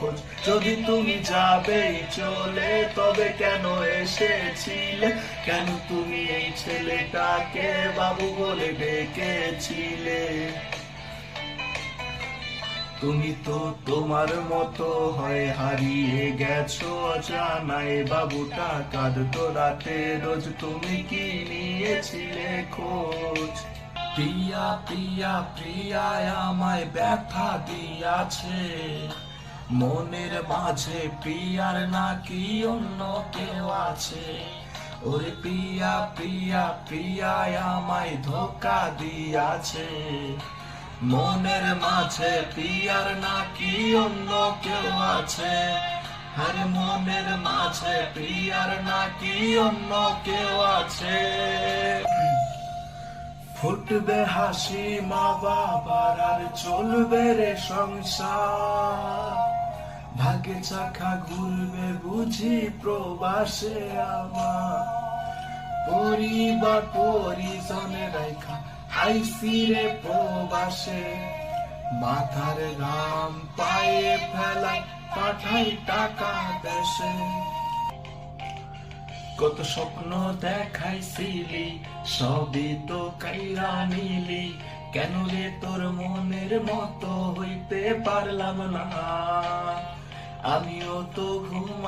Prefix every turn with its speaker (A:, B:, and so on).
A: খোঁজ। যদি তুমি যাবেই চলে তবে কেন এসেছিলে? কেন তুমি এই ছেলেটাকে বাবু বলে ডেকেছিলে? তুমি তো তোমার মতো হয়ে হারিয়ে গেছো অজানায়। বাবুটা কাঁদতো রাতে রোজ, তুমি কি নিয়েছিলে খোঁজ? প্রিয়া প্রিয়া প্রিয়া আমায় ব্যথা দিয়াছে, মনের মাঝে প্রিয়ার নাকি অন্য কেউ আছে। ওরে প্রিয়া প্রিয়া প্রিয়া আমায় ধোকা দিয়াছে, মনের মাঝে প্রিয়ার নাকি অন্য কেউ আছে। আরে মনের মাঝে প্রিয়ার নাকি অন্য কেউ আছে। ফুটবে হাসি মা বাবার আর চলবে রে সংসার, ভাগে চাকা ঘুরবে বুঝি প্রবাসে আমার। পরিবার পরিজনে রেখা আইসি রে প্রবাসে, মাথার ঘাম পায়ে ফেলাই পাঠাই টাকা দেশে। কত স্বপ্ন দেখাইছিলি সবই তো কাইরা নিলি, কেন রে তোর মনের মতো হইতে পারলাম না? আমিও তো ঘুমা